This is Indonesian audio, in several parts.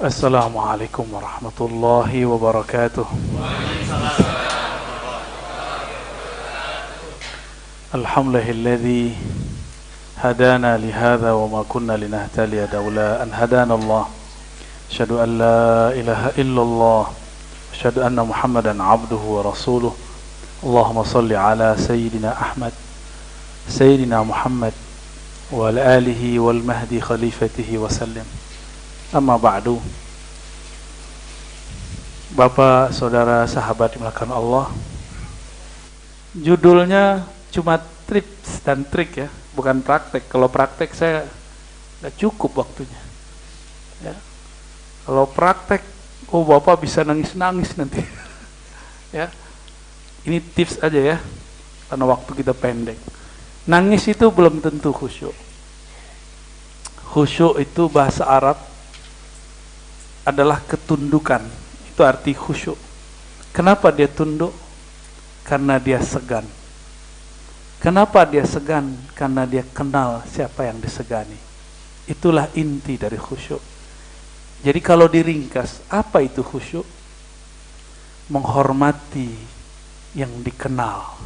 Assalamualaikum warahmatullahi wabarakatuh. Alhamdulillahilladzi hadana lihadza wa ma kunna linahtadiya laula an hadana Allah. Asyhadu an la ilaha illallah, asyhadu anna Muhammadan abduhu wa rasuluh. Allahumma salli ala sayyidina Ahmad, sayyidina Muhammad wa ala alihi wal mahdi khalifatihi wa sallim. Amma ba'du. Bapak, saudara, sahabat dimuliakan Allah, judulnya cuma tips dan trik ya, bukan praktek. Kalau praktek saya nggak cukup waktunya ya. Kalau praktek, Bapak bisa nangis-nangis nanti ya. Ini tips aja ya, karena waktu kita pendek. Nangis itu belum tentu khusyuk. Khusyuk itu bahasa Arab adalah ketundukan. Itu arti khusyuk. Kenapa dia tunduk? Karena dia segan. Kenapa dia segan? Karena dia kenal siapa yang disegani. Itulah inti dari khusyuk. Jadi kalau diringkas, apa itu khusyuk? Menghormati yang dikenal.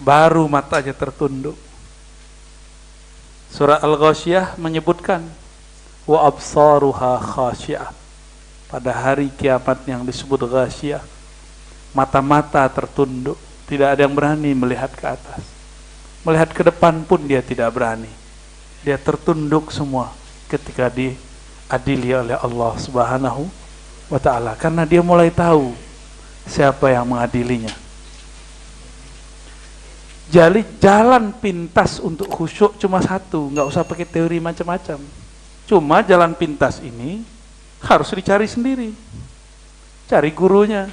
Baru matanya tertunduk. Surah Al-Ghasyiyah menyebutkan wa absaruha khasyi'ah. Pada hari kiamat yang disebut ghasyiyah, mata-mata tertunduk, tidak ada yang berani melihat ke atas. Melihat ke depan pun dia tidak berani. Dia tertunduk semua ketika diadili oleh Allah Subhanahu wa ta'ala, karena dia mulai tahu siapa yang mengadilinya. Jadi jalan pintas untuk khusyuk cuma satu, nggak usah pakai teori macam-macam. Cuma jalan pintas ini harus dicari sendiri. Cari gurunya.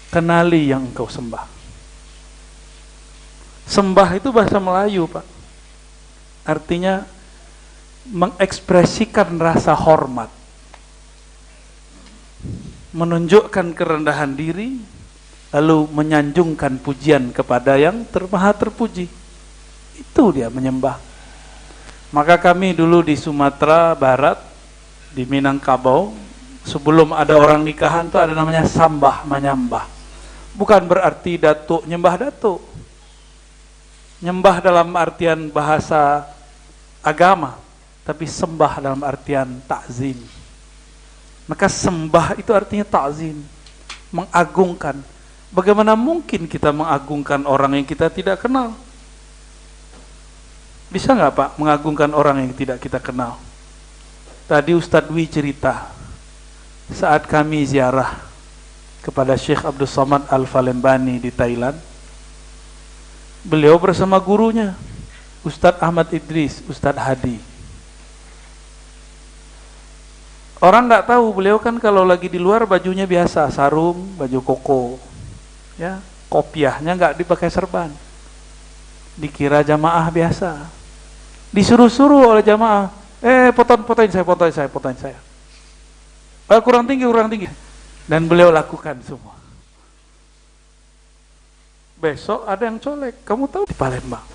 Kenali yang engkau sembah. Sembah itu bahasa Melayu, Pak. Artinya mengekspresikan rasa hormat. Menunjukkan kerendahan diri, lalu menyanjungkan pujian kepada yang maha terpuji. Itu dia menyembah. Maka kami dulu di Sumatera Barat, di Minangkabau, sebelum ada orang nikahan tuh ada namanya sambah menyembah. Bukan berarti datuk nyembah datuk. Nyembah dalam artian bahasa agama, tapi sembah dalam artian takzim. Maka sembah itu artinya takzim, mengagungkan. Bagaimana mungkin kita mengagungkan orang yang kita tidak kenal? Bisa nggak Pak mengagungkan orang yang tidak kita kenal? Tadi Ustadz Dwi cerita, saat kami ziarah kepada Syekh Abdul Somad Al-Falembani di Thailand, beliau bersama gurunya, Ustadz Ahmad Idris, Ustadz Hadi. Orang nggak tahu, beliau kan kalau lagi di luar bajunya biasa, sarung, baju koko, ya, kopiahnya nggak dipakai serban. Dikira jamaah biasa. Disuruh-suruh oleh jamaah, fotoin saya. Kurang tinggi. Dan beliau lakukan semua. Besok ada yang colek, kamu tahu di Palembang.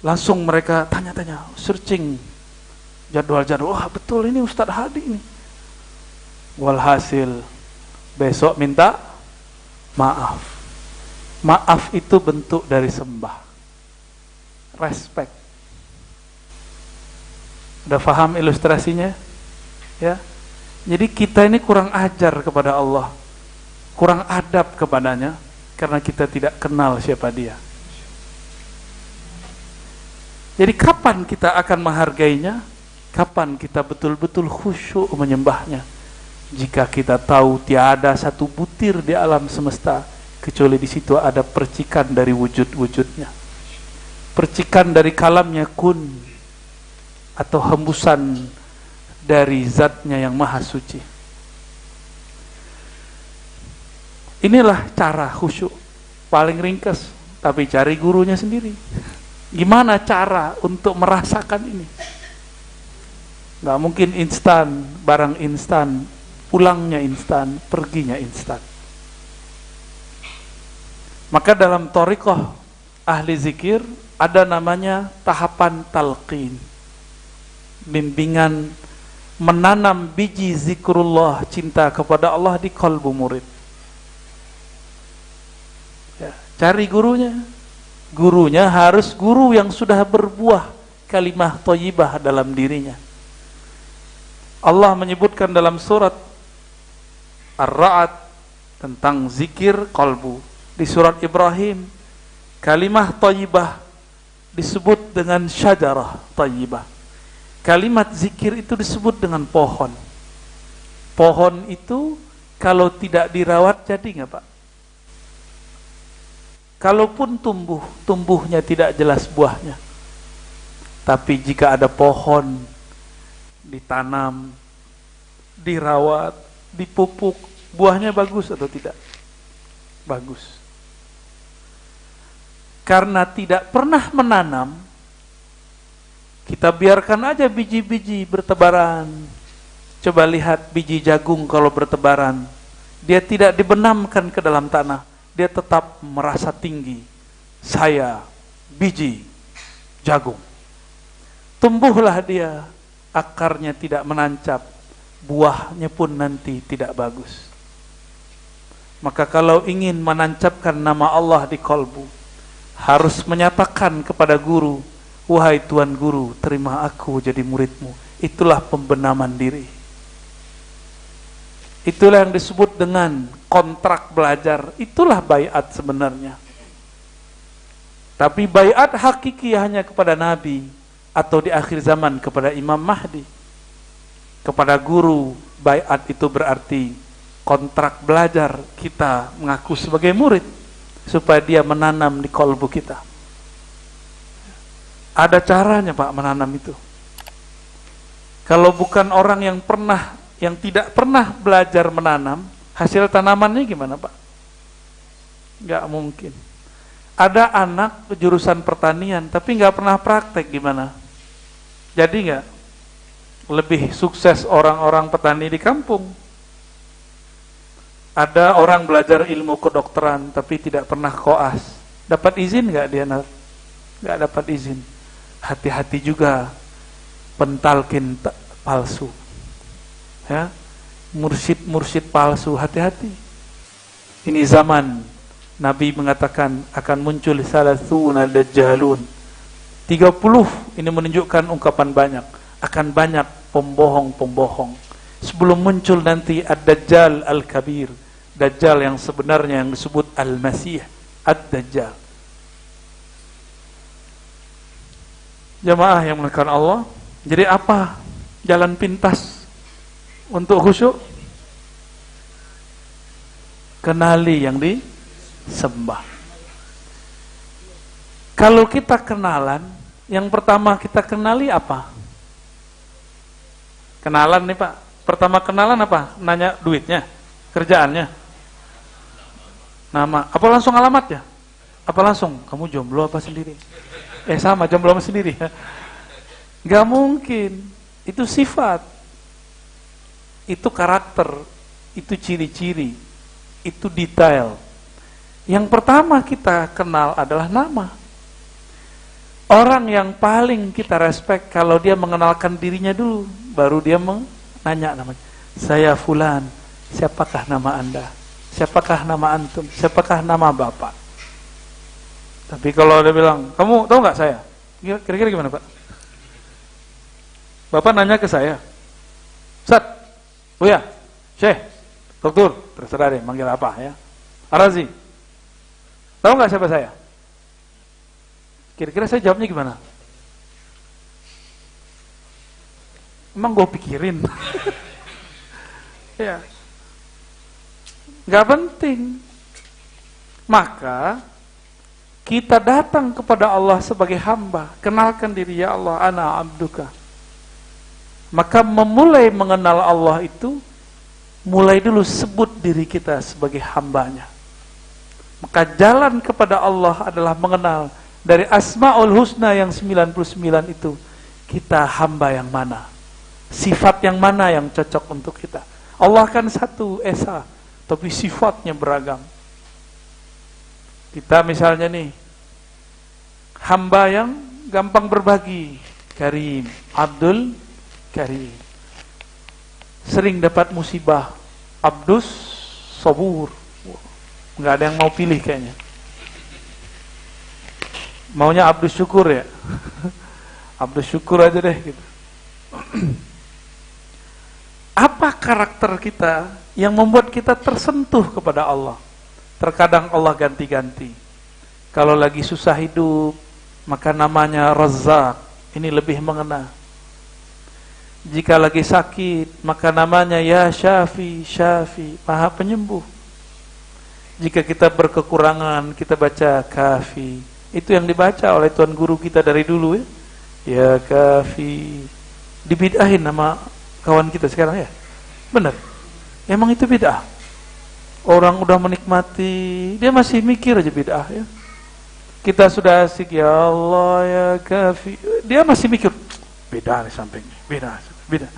Langsung mereka tanya-tanya, searching jadwal-jadwal. Wah betul ini Ustadz Hadi ini. Walhasil besok minta maaf. Maaf itu bentuk dari sembah. Respect. Udah paham ilustrasinya? Ya. Jadi kita ini kurang ajar kepada Allah, kurang adab kepadanya, karena kita tidak kenal siapa dia. Jadi kapan kita akan menghargainya? Kapan kita betul-betul khusyuk menyembahnya? Jika kita tahu tiada satu butir di alam semesta kecuali di situ ada percikan dari wujud-wujudnya. Percikan dari kalamnya kun, atau hembusan dari zatnya yang maha suci. Inilah cara khusyuk paling ringkas, tapi cari gurunya sendiri. Gimana cara untuk merasakan ini? Gak mungkin instan, barang instan, pulangnya instan, perginya instan. Maka dalam thariqah ahli zikir ada namanya tahapan talqin. bimbingan menanam biji zikrullah, cinta kepada Allah di kalbu murid. Ya, cari gurunya. Gurunya harus guru yang sudah berbuah kalimah thayyibah dalam dirinya. Allah menyebutkan dalam surat Ar-Ra'd tentang zikir kalbu. Di surat Ibrahim, kalimah thayyibah disebut dengan syajarah thayyibah. Kalimat zikir itu disebut dengan pohon. Pohon itu kalau tidak dirawat jadi nggak Pak? Kalaupun tumbuh, tumbuhnya tidak jelas buahnya. Tapi jika ada pohon, ditanam, dirawat, dipupuk, buahnya bagus atau tidak? Bagus. Karena tidak pernah menanam, kita biarkan aja biji-biji bertebaran. Coba lihat biji jagung kalau bertebaran, dia tidak dibenamkan ke dalam tanah, dia tetap merasa tinggi. Saya biji jagung. Tumbuhlah dia, akarnya tidak menancap, buahnya pun nanti tidak bagus. Maka kalau ingin menancapkan nama Allah di kalbu, harus menyatakan kepada guru, wahai Tuan Guru, terima aku jadi muridmu. Itulah pembenaman diri. Itulah yang disebut dengan kontrak belajar. Itulah baiat sebenarnya. Tapi baiat hakiki hanya kepada Nabi, atau di akhir zaman kepada Imam Mahdi. Kepada guru, baiat itu berarti kontrak belajar, kita mengaku sebagai murid, supaya dia menanam di kalbu kita. Ada caranya Pak menanam itu. Kalau bukan orang yang tidak pernah belajar menanam, hasil tanamannya gimana Pak? Gak mungkin. Ada anak jurusan pertanian tapi gak pernah praktek, gimana? Jadi gak? Lebih sukses orang-orang petani di kampung. Ada orang belajar ilmu kedokteran tapi tidak pernah koas. Dapat izin gak dia? Gak dapat izin. Hati-hati juga pentalkin palsu. Ya, mursyid palsu, hati-hati. Ini zaman Nabi mengatakan akan muncul salasuna dajjalun. 30 ini menunjukkan ungkapan banyak. Akan banyak pembohong-pembohong. Sebelum muncul nanti ad-dajjal al-kabir, dajjal yang sebenarnya yang disebut al-masih, ad-dajjal. Jamaah yang menekan Allah, jadi apa jalan pintas untuk khusyuk? Kenali yang disembah. Kalau kita kenalan, yang pertama kita kenali apa? Kenalan nih Pak. Pertama kenalan apa? Nanya duitnya, kerjaannya, nama. Apa langsung alamatnya? Apa langsung? Kamu jomblo apa sendiri? Sama, jomblo sama sendiri. Gak mungkin. Itu sifat, itu karakter, itu ciri-ciri, itu detail. Yang pertama kita kenal adalah nama. Orang yang paling kita respect kalau dia mengenalkan dirinya dulu, baru dia menanya namanya. Saya fulan, siapakah nama Anda? Siapakah nama antum? Siapakah nama Bapak? Tapi kalau dia bilang, kamu tahu nggak saya? Kira-kira gimana Pak? Bapak nanya ke saya, Ustaz, Buya, Syekh, Dokter, terserah deh, manggil apa ya? Arazi, tahu nggak siapa saya? Kira-kira saya jawabnya gimana? Emang gue pikirin? Ya, nggak penting. Maka kita datang kepada Allah sebagai hamba, kenalkan diri, ya Allah, ana abduka. Maka memulai mengenal Allah itu, mulai dulu sebut diri kita sebagai hambanya. Maka jalan kepada Allah adalah mengenal dari Asmaul Husna yang 99 itu, kita hamba yang mana, sifat yang mana yang cocok untuk kita. Allah kan satu esa, tapi sifatnya beragam. Kita misalnya nih, hamba yang gampang berbagi, Karim, Abdul, karim. Sering dapat musibah, abdus sabur. Nggak ada yang mau pilih kayaknya. Maunya abdus syukur ya. Abdus syukur aja deh gitu. Apa karakter kita yang membuat kita tersentuh kepada Allah? Terkadang Allah ganti-ganti. Kalau lagi susah hidup, maka namanya Razzaq, ini lebih mengena. Jika lagi sakit, maka namanya Ya Syafi, Syafi, Maha Penyembuh. Jika kita berkekurangan, kita baca Kafi. Itu yang dibaca oleh tuan guru kita dari dulu ya. Ya Kafi. Dibid'ahin nama kawan kita sekarang ya. Benar. Emang itu bid'ah. Orang udah menikmati, dia masih mikir aja bid'ah ya. Kita sudah asik, ya Allah ya Kafi. Dia masih mikir, beda nih sampingnya, beda.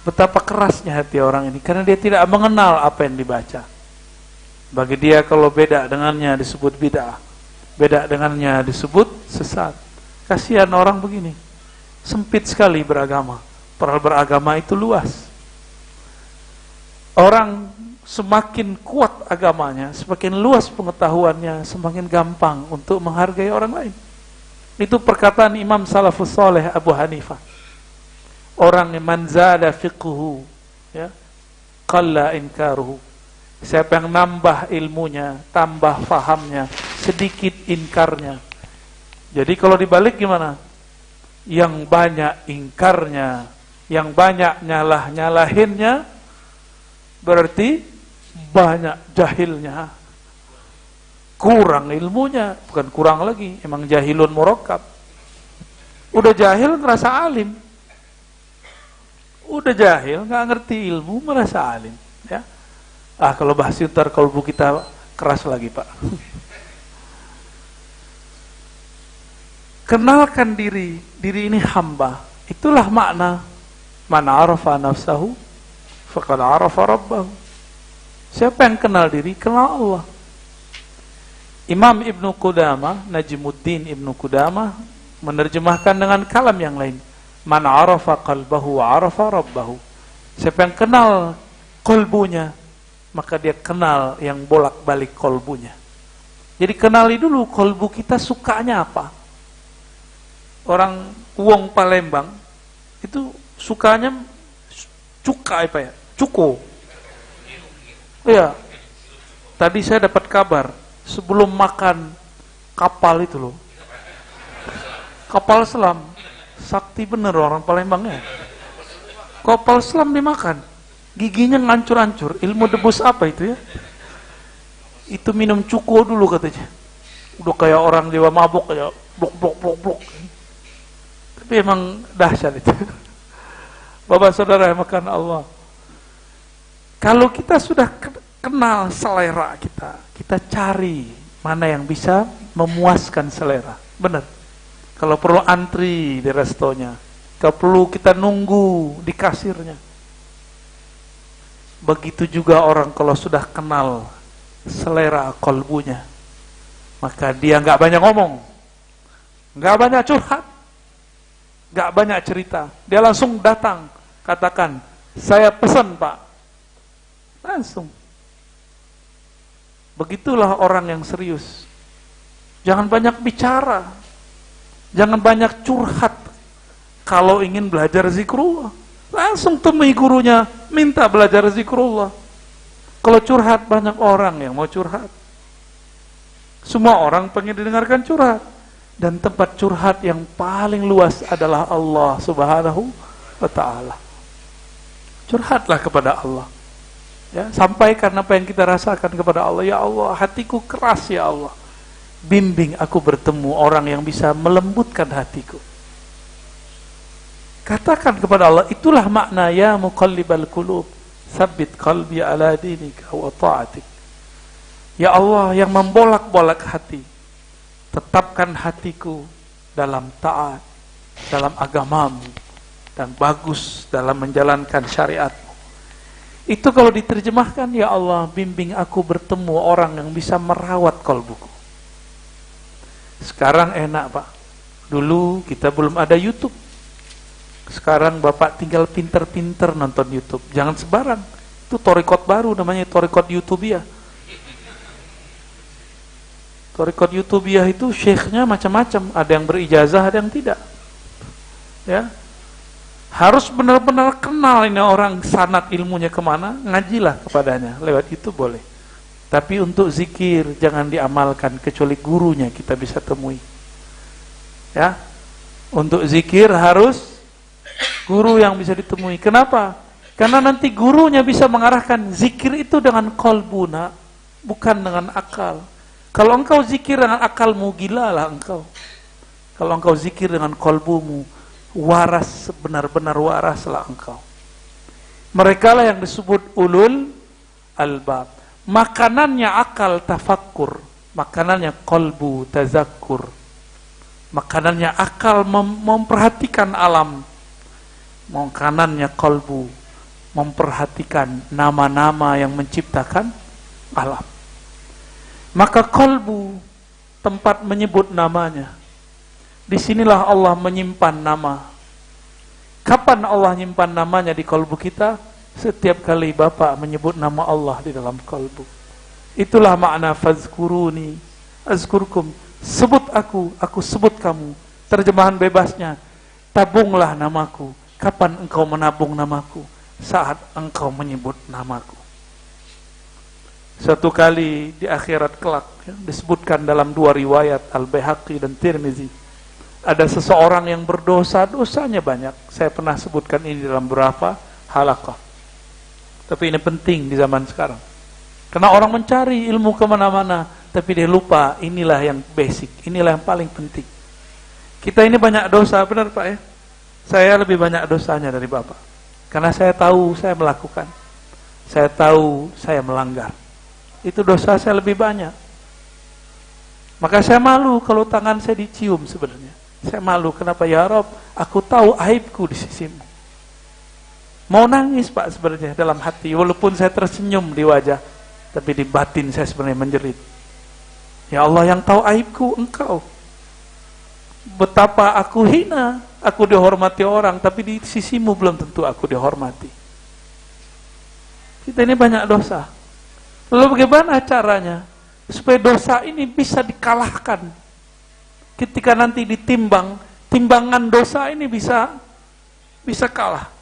Betapa kerasnya hati orang ini, karena dia tidak mengenal apa yang dibaca. Bagi dia kalau beda dengannya disebut bid'ah, beda dengannya disebut sesat. Kasihan orang begini, sempit sekali beragama. Padahal beragama itu luas. Orang semakin kuat agamanya, semakin luas pengetahuannya, semakin gampang untuk menghargai orang lain. Itu perkataan Imam Salafus Saleh Abu Hanifah. Orang yang man zada fiqhu, ya, qalla inkaruhu. Siapa yang nambah ilmunya, tambah fahamnya, sedikit inkarnya. Jadi kalau dibalik gimana? Yang banyak ingkarnya, yang banyak nyalah-nyalahinnya, berarti banyak jahilnya, kurang ilmunya, bukan kurang lagi, emang jahilun murakkab. Udah jahil ngerasa alim, udah jahil nggak ngerti ilmu merasa alim, ya. Kalau bahas ntar kalbu kita keras lagi Pak. Kenalkan diri ini hamba. Itulah makna man arafa nafsahu faqad arafa rabbahu. Siapa yang kenal diri, kenal Allah. Imam Ibnu Qudamah, Najmuddin Ibnu Qudamah menerjemahkan dengan kalam yang lain. Man arafa qalbahu wa arafa rabbahu. Siapa yang kenal kolbunya, maka dia kenal yang bolak-balik kolbunya. Jadi kenali dulu kolbu kita sukanya apa. Orang Wong Palembang itu sukanya cuka apa ya? Cuko. Iya. Tadi saya dapat kabar sebelum makan kapal itu loh. Kapal selam. Sakti bener orang Palembangnya. Kapal selam dimakan. Giginya ngancur-ancur. Ilmu debus apa itu ya? Itu minum cuko dulu katanya. Udah kayak orang dewa mabuk kayak blok. Tapi emang dahsyat itu. Bapak saudara yang makan Allah. Kalau kita sudah kenal selera kita, kita cari mana yang bisa memuaskan selera. Benar. Kalau perlu antri di restonya, kalau perlu kita nunggu di kasirnya. Begitu juga orang kalau sudah kenal selera kolbunya, maka dia nggak banyak ngomong, nggak banyak curhat, nggak banyak cerita. Dia langsung datang, katakan, saya pesan Pak. Langsung. Begitulah orang yang serius. Jangan banyak bicara, jangan banyak curhat. Kalau ingin belajar zikrullah, langsung temui gurunya, minta belajar zikrullah. Kalau curhat, banyak orang yang mau curhat. Semua orang pengen didengarkan curhat. Dan tempat curhat yang paling luas adalah Allah Subhanahu wa ta'ala. Curhatlah kepada Allah. Ya, sampaikan apa yang kita rasakan kepada Allah. Ya Allah, hatiku keras ya Allah. Bimbing aku bertemu orang yang bisa melembutkan hatiku. Katakan kepada Allah, itulah makna ya muqallibal qulub, tsabbit qalbi ala dinika wa ta'atik. Ya Allah yang membolak-bolak hati, tetapkan hatiku dalam taat, dalam agamamu, dan bagus dalam menjalankan syariatmu. Itu kalau diterjemahkan, ya Allah bimbing aku bertemu orang yang bisa merawat kalbuku. Sekarang enak Pak. Dulu kita belum ada YouTube. Sekarang Bapak tinggal pinter-pinter nonton YouTube. Jangan sebarang. Itu thorikot baru namanya, thorikot YouTubiah. Thorikot YouTubiah itu syekhnya macam-macam. Ada yang berijazah, ada yang tidak. Ya, harus benar-benar kenal ini orang sanad ilmunya kemana, ngajilah kepadanya. Lewat itu boleh. Tapi untuk zikir jangan diamalkan kecuali gurunya kita bisa temui. Ya, untuk zikir harus guru yang bisa ditemui. Kenapa? Karena nanti gurunya bisa mengarahkan zikir itu dengan kolbuna, bukan dengan akal. Kalau engkau zikir dengan akalmu, gila lah engkau. Kalau engkau zikir dengan kolbumu, waras, benar-benar waraslah engkau. Mereka lah yang disebut ulul albab. Makanannya akal tafakkur, makanannya kolbu tazakkur, makanannya akal memperhatikan alam, makanannya kolbu memperhatikan nama-nama yang menciptakan alam. Maka kolbu tempat menyebut namanya. Disinilah Allah menyimpan nama. Kapan Allah menyimpan namanya di kolbu kita? Setiap kali Bapak menyebut nama Allah di dalam kolbu. Itulah makna fazkuruni azkurkum. Sebut aku sebut kamu. Terjemahan bebasnya, tabunglah namaku. Kapan engkau menabung namaku? Saat engkau menyebut namaku. Satu kali di akhirat kelak, ya, disebutkan dalam dua riwayat Al-Baihaqi dan Tirmizi, ada seseorang yang berdosa, dosanya banyak. Saya pernah sebutkan ini dalam beberapa halaqah. Tapi ini penting di zaman sekarang. Karena orang mencari ilmu kemana-mana, tapi dia lupa inilah yang basic, inilah yang paling penting. Kita ini banyak dosa, benar Pak ya? Saya lebih banyak dosanya dari Bapak. Karena saya tahu saya melakukan. Saya tahu saya melanggar. Itu dosa saya lebih banyak. Maka saya malu kalau tangan saya dicium sebenarnya. Saya malu, kenapa ya Rob? Aku tahu aibku di sisimu. Mau nangis Pak sebenarnya dalam hati, walaupun saya tersenyum di wajah, tapi di batin saya sebenarnya menjerit. Ya Allah, yang tahu aibku Engkau. Betapa aku hina, aku dihormati orang, tapi di sisimu belum tentu aku dihormati. Kita ini banyak dosa. Lalu bagaimana caranya supaya dosa ini bisa dikalahkan? Ketika nanti ditimbang, timbangan dosa ini bisa kalah.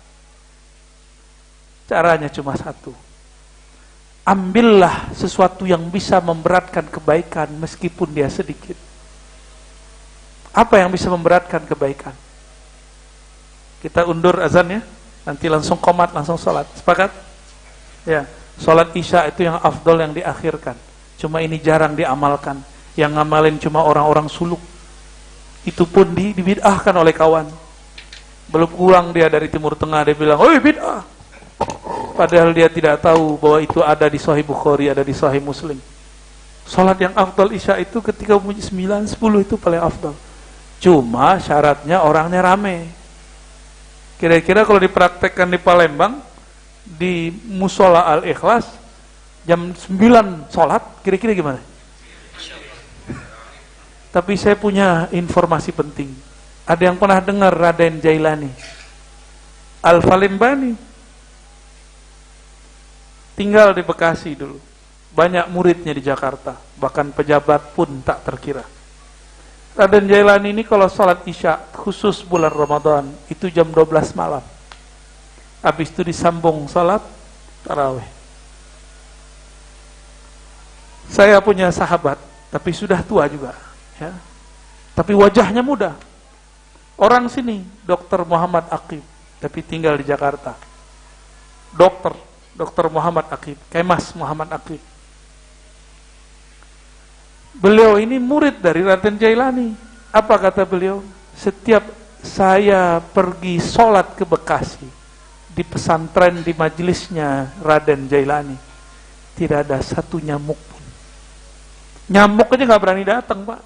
Caranya cuma satu. Ambillah sesuatu yang bisa memberatkan kebaikan meskipun dia sedikit. Apa yang bisa memberatkan kebaikan? Kita undur azan ya, nanti langsung qomat, langsung sholat. Sepakat? Ya, sholat isya itu yang afdol, yang diakhirkan. Cuma ini jarang diamalkan. Yang ngamalin cuma orang-orang suluk. Itu pun dibid'ahkan oleh kawan. Belum pulang dia dari Timur Tengah, dia bilang, "Oi, bid'ah." Padahal dia tidak tahu bahwa itu ada di Sahih Bukhari, ada di Sahih Muslim. Salat yang afdal isya itu ketika bunyi 9, 10 itu paling afdal. Cuma syaratnya orangnya rame. Kira-kira kalau dipraktekkan di Palembang, di Musola Al-Ikhlas, jam 9 salat, kira-kira gimana? Tapi saya punya informasi penting. Ada yang pernah dengar Raden Jailani? Al-Falimbani. Tinggal di Bekasi dulu. Banyak muridnya di Jakarta. Bahkan pejabat pun tak terkira. Raden Jailani ini kalau sholat isya, khusus bulan Ramadan, itu jam 12 malam. Habis itu disambung sholat tarawih. Saya punya sahabat, tapi sudah tua juga. Ya. Tapi wajahnya muda. Orang sini, Dr. Muhammad Aqib, tapi tinggal di Jakarta. Dr. Muhammad Aqib, Kemas Muhammad Aqib. Beliau ini murid dari Raden Jailani. Apa kata beliau? Setiap saya pergi sholat ke Bekasi, di pesantren, di majelisnya Raden Jailani, tidak ada satu nyamuk pun. Nyamuk aja gak berani datang Pak.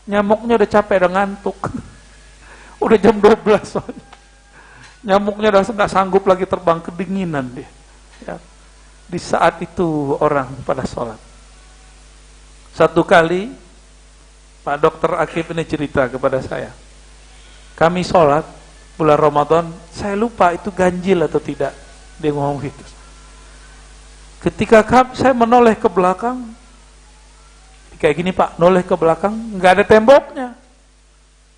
Nyamuknya udah capek, udah ngantuk. Udah jam 12 soalnya. Nyamuknya udah gak sanggup lagi terbang, kedinginan dia. Ya. Di saat itu orang pada sholat. Satu kali Pak Dokter Akib ini cerita kepada saya. Kami sholat, bulan Ramadan, saya lupa itu ganjil atau tidak. Dia ngomong gitu. Ketika saya menoleh ke belakang, kayak gini Pak, noleh ke belakang, nggak ada temboknya.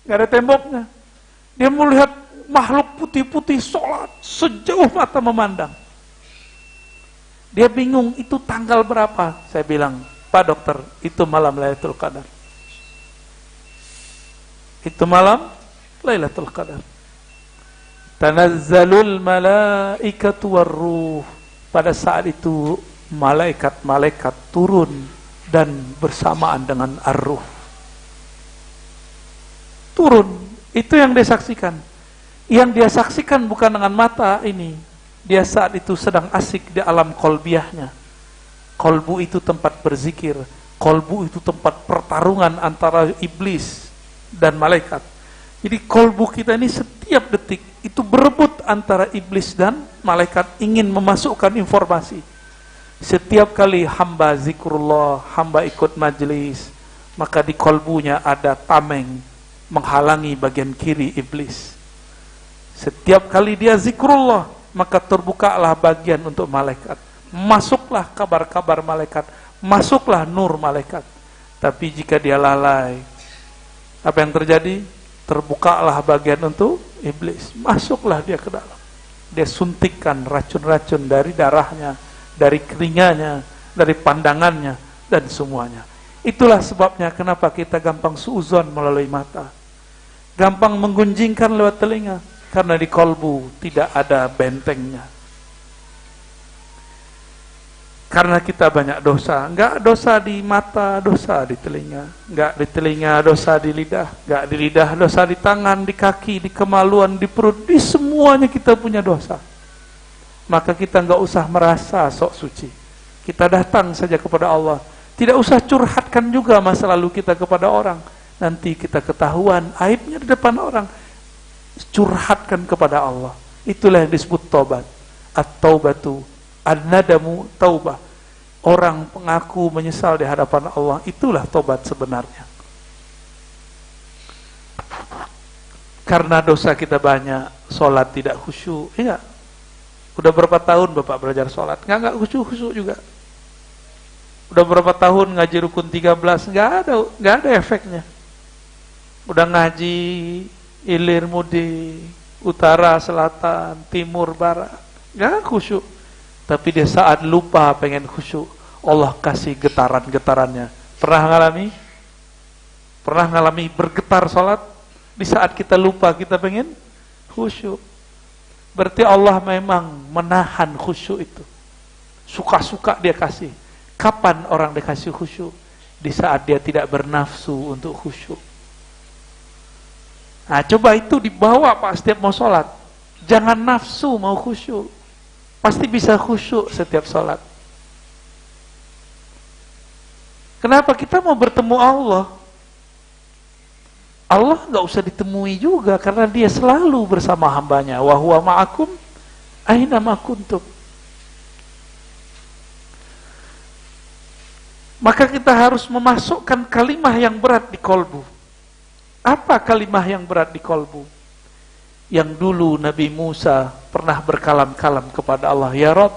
Nggak ada temboknya. Dia melihat makhluk putih-putih sholat sejauh mata memandang. Dia bingung, itu tanggal berapa? Saya bilang, Pak dokter, itu malam Lailatul Qadar. Itu malam Lailatul Qadar. Tanazzalul malaikatu warruh. Pada saat itu malaikat-malaikat turun dan bersamaan dengan ar-ruh. Turun, itu yang dia saksikan. Yang dia saksikan bukan dengan mata ini. Dia saat itu sedang asik di alam kolbiahnya. Kolbu itu tempat berzikir. Kolbu itu tempat pertarungan antara iblis dan malaikat. Jadi kolbu kita ini setiap detik itu berebut antara iblis dan malaikat, ingin memasukkan informasi. Setiap kali hamba zikrullah, hamba ikut majlis, maka di kolbunya ada tameng menghalangi bagian kiri iblis. Setiap kali dia zikrullah, maka terbukalah bagian untuk malaikat. Masuklah kabar-kabar malaikat, masuklah nur malaikat. Tapi jika dia lalai, apa yang terjadi? Terbukalah bagian untuk iblis. Masuklah dia ke dalam. Dia suntikkan racun-racun dari darahnya, dari telinganya, dari pandangannya, dan semuanya. Itulah sebabnya kenapa kita gampang suuzon melalui mata. Gampang menggunjingkan lewat telinga. Karena di kolbu tidak ada bentengnya. Karena kita banyak dosa. Enggak dosa di mata, dosa di telinga. Enggak di telinga, dosa di lidah. Enggak di lidah, dosa di tangan, di kaki, di kemaluan, di perut. Di semuanya kita punya dosa. Maka kita enggak usah merasa sok suci. Kita datang saja kepada Allah. Tidak usah curhatkan juga masa lalu kita kepada orang. Nanti kita ketahuan aibnya di depan orang. Curhatkan kepada Allah. Itulah yang disebut taubat. At-taubatu an-nadamu taubah. Orang pengaku menyesal di hadapan Allah, itulah taubat sebenarnya. Karena dosa kita banyak, sholat tidak khusyuk. Iya. Udah berapa tahun Bapak belajar sholat? Enggak khusyuk juga. Udah berapa tahun ngaji rukun 13? Enggak ada efeknya. Udah ngaji ilir mudi, utara, selatan, timur, barat, enggak khusyuk. Tapi dia saat lupa pengen khusyuk, Allah kasih getaran-getarannya. Pernah ngalami? Pernah ngalami bergetar sholat? Di saat kita lupa kita pengen khusyuk. Berarti Allah memang menahan khusyuk itu. Suka-suka dia kasih. Kapan orang dikasih khusyuk? Di saat dia tidak bernafsu untuk khusyuk. Nah, coba itu dibawa Pak setiap mau sholat. Jangan nafsu mau khusyuk. Pasti bisa khusyuk setiap sholat. Kenapa? Kita mau bertemu Allah. Allah nggak usah ditemui juga karena dia selalu bersama hambanya. Wa huwa ma'akum aina ma kuntum. Maka kita harus memasukkan kalimah yang berat di kolbu. Apa kalimah yang berat di kolbu? Yang dulu Nabi Musa pernah berkalam-kalam kepada Allah, ya Rabb,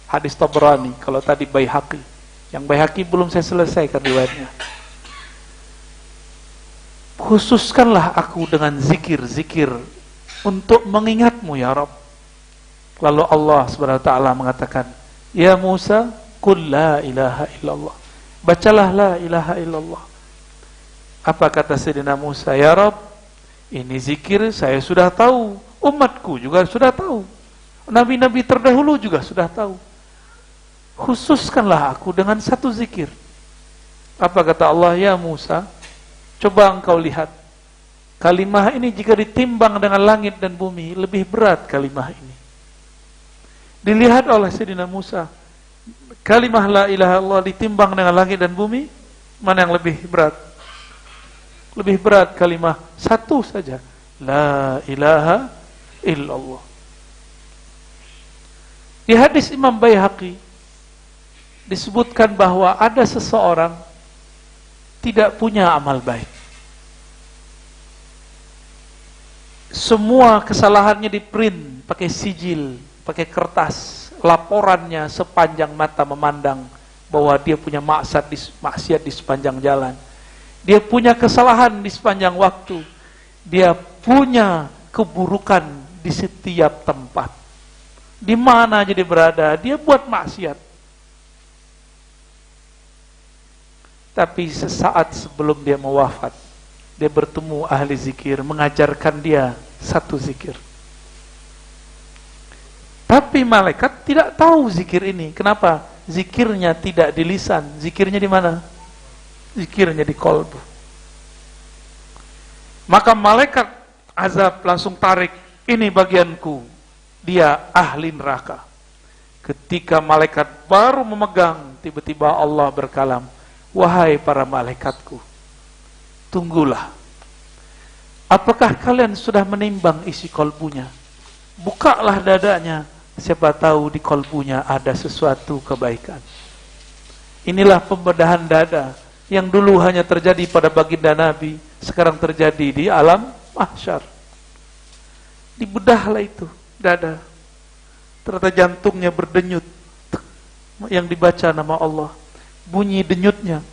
hadis Tabrani, kalau tadi Baihaqi. Yang Baihaqi belum saya selesaikan riwayatnya. Khususkanlah aku dengan zikir-zikir untuk mengingatmu ya Rabb. Lalu Allah SWT mengatakan, ya Musa, qul la ilaha illallah. Bacalah la ilaha illallah. Apa kata Sayyidina Musa? Ya Rabb, ini zikir saya sudah tahu, umatku juga sudah tahu, nabi-nabi terdahulu juga sudah tahu. Khususkanlah aku dengan satu zikir. Apa kata Allah? Ya Musa, coba engkau lihat, kalimah ini jika ditimbang dengan langit dan bumi, lebih berat kalimah ini. Dilihat oleh Sayyidina Musa, kalimah la ilaha illallah ditimbang dengan langit dan bumi, mana yang lebih berat? Lebih berat kalimah satu saja, la ilaha illallah. Di hadis Imam Baihaqi disebutkan bahwa ada seseorang tidak punya amal baik. Semua kesalahannya di print pakai sijil, pakai kertas, laporannya sepanjang mata memandang bahwa dia punya maksiat di sepanjang jalan. Dia punya kesalahan di sepanjang waktu. Dia punya keburukan di setiap tempat. Di mana aja dia berada, dia buat maksiat. Tapi sesaat sebelum dia mau wafat, dia bertemu ahli zikir, mengajarkan dia satu zikir. Tapi malaikat tidak tahu zikir ini. Kenapa? Zikirnya tidak di lisan. Zikirnya di mana? Zikirnya di kolbu. Maka malaikat azab langsung tarik, ini bagianku. Dia ahli neraka. Ketika malaikat baru memegang, tiba-tiba Allah berkalam, wahai para malaikatku, tunggulah. Apakah kalian sudah menimbang isi kolbunya? Bukalah dadanya, siapa tahu di kolbunya ada sesuatu kebaikan. Inilah pembedahan dada yang dulu hanya terjadi pada baginda Nabi, sekarang terjadi di alam mahsyar. Dibedahlah itu dada. Ternyata jantungnya berdenyut, yang dibaca nama Allah. Bunyi denyutnya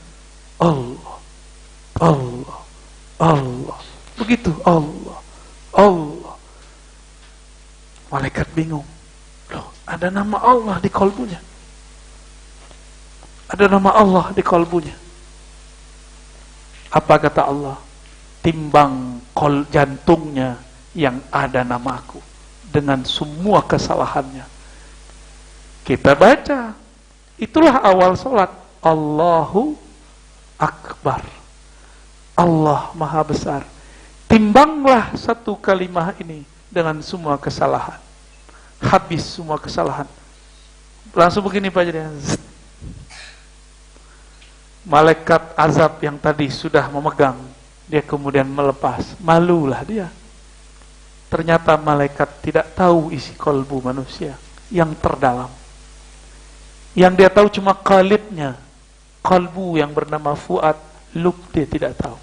Allah, Allah, Allah. Begitu Allah, Allah. Malaikat bingung. Loh, ada nama Allah di kolbunya. Ada nama Allah di kolbunya. Apa kata Allah? Timbang jantungnya yang ada namaku dengan semua kesalahannya. Kita baca, itulah awal sholat. Allahu Akbar. Allah Maha Besar. Timbanglah satu kalimah ini dengan semua kesalahan. Habis semua kesalahan. Langsung begini Pak Jadian. Malaikat azab yang tadi sudah memegang, dia kemudian melepas. Malulah dia. Ternyata malaikat tidak tahu isi kolbu manusia yang terdalam. Yang dia tahu cuma qalibnya, kalbu yang bernama fuad, lub dia tidak tahu.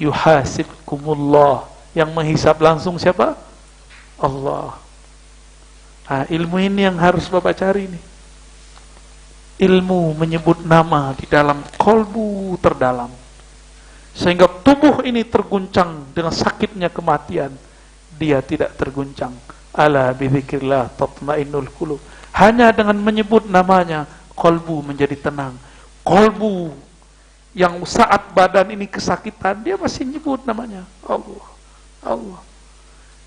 Yuhasibkumullah, yang menghisab langsung siapa? Allah. Nah, ilmu ini yang harus Bapak cari nih. Ilmu menyebut nama di dalam kolbu terdalam. Sehingga tubuh ini terguncang dengan sakitnya kematian. Dia tidak terguncang. Ala bidzikrillah tatmainnul qulub. Hanya dengan menyebut namanya, kolbu menjadi tenang. Kolbu yang saat badan ini kesakitan, dia masih nyebut namanya. Allah, Allah.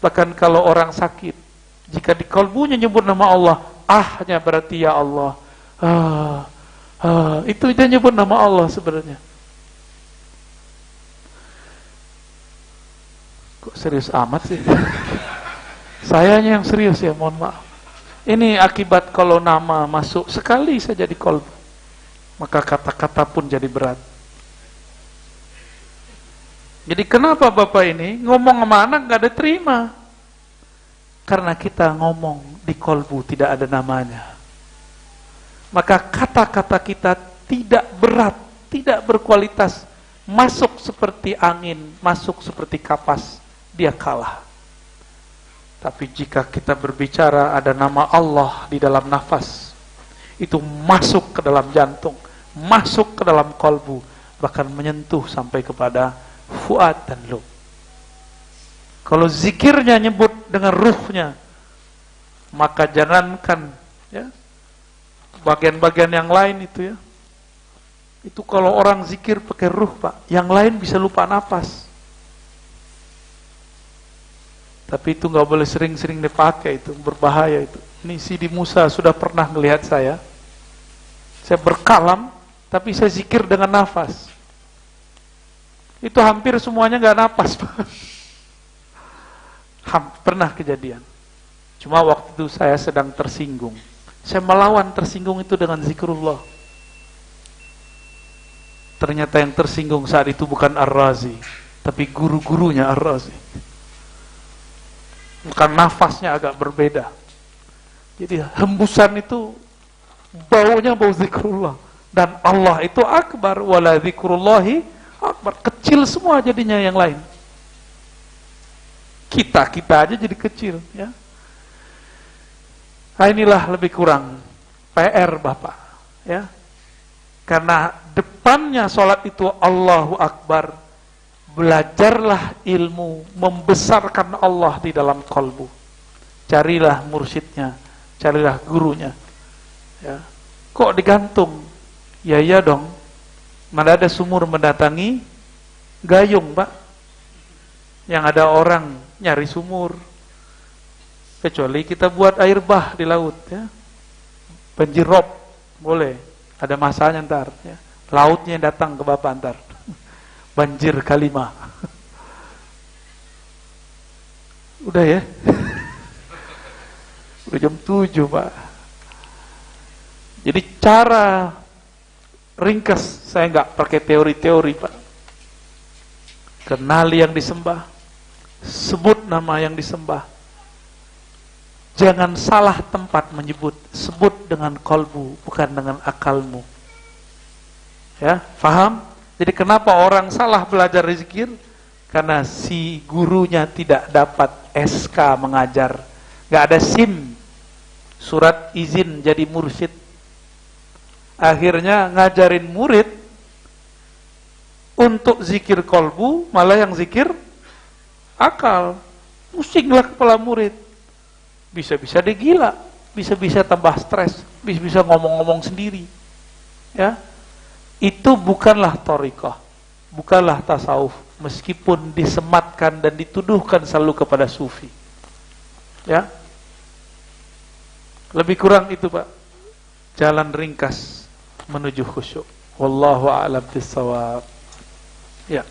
Bahkan kalau orang sakit, jika di kolbunya nyebut nama Allah, ahnya berarti ya Allah. Itu dia nyebut nama Allah sebenarnya. Kok serius amat sih? Sayanya yang serius ya, mohon maaf. Ini akibat kalau nama masuk sekali saja di kolbu, maka kata-kata pun jadi berat. Jadi kenapa Bapak ini ngomong sama anak gak ada terima? Karena kita ngomong di kolbu tidak ada namanya. Maka kata-kata kita tidak berat, tidak berkualitas, masuk seperti angin, masuk seperti kapas, dia kalah. Tapi jika kita berbicara ada nama Allah di dalam nafas, itu masuk ke dalam jantung, masuk ke dalam kolbu, bahkan menyentuh sampai kepada fuad dan lub. Kalau zikirnya nyebut dengan ruhnya, maka jangankan ya bagian-bagian yang lain itu ya. Itu kalau orang zikir pakai ruh Pak, yang lain bisa lupa napas. Tapi itu nggak boleh sering-sering dipakai, itu berbahaya itu. Ini Sidi Musa sudah pernah melihat saya berkalam, tapi saya zikir dengan nafas. Itu hampir semuanya nggak napas, Pak. Pernah kejadian. Cuma waktu itu saya sedang tersinggung. Saya melawan tersinggung itu dengan zikrullah. Ternyata yang tersinggung saat itu bukan Ar-Razi, tapi guru-gurunya Ar-Razi. Bukan nafasnya agak berbeda. Jadi hembusan itu baunya bau zikrullah. Dan Allah itu akbar, wala zikrullahi akbar. Kecil semua jadinya yang lain. Kita aja jadi kecil, ya. Nah, inilah lebih kurang PR Bapak, ya. Karena depannya sholat itu Allahu Akbar, belajarlah ilmu, membesarkan Allah di dalam kalbu. Carilah mursyidnya, carilah gurunya, ya. Kok digantung? Ya iya dong, mana ada sumur mendatangi gayung, Pak. Yang ada orang nyari sumur, kecuali kita buat air bah di laut, ya. Banjir rob boleh, ada masanya ntar, ya. Lautnya yang datang ke Bapak ntar. Banjir kalimah. Udah ya. Udah jam 7, Pak. Jadi cara ringkas, saya nggak pakai teori-teori, Pak. Kenali yang disembah, sebut nama yang disembah. Jangan salah tempat menyebut, sebut dengan kolbu, bukan dengan akalmu. Ya, paham? Jadi kenapa orang salah belajar zikir? Karena si gurunya tidak dapat SK mengajar, nggak ada SIM, surat izin jadi mursyid. Akhirnya ngajarin murid untuk zikir kolbu, malah yang zikir akal. Pusinglah kepala murid. Bisa-bisa dia gila, bisa-bisa tambah stres, bisa-bisa ngomong-ngomong sendiri. Ya, itu bukanlah thariqah, bukanlah tasawuf, meskipun disematkan dan dituduhkan selalu kepada sufi. Ya, lebih kurang itu, Pak, jalan ringkas menuju khusyuk. Wallahu a'lam bishawab. Ya.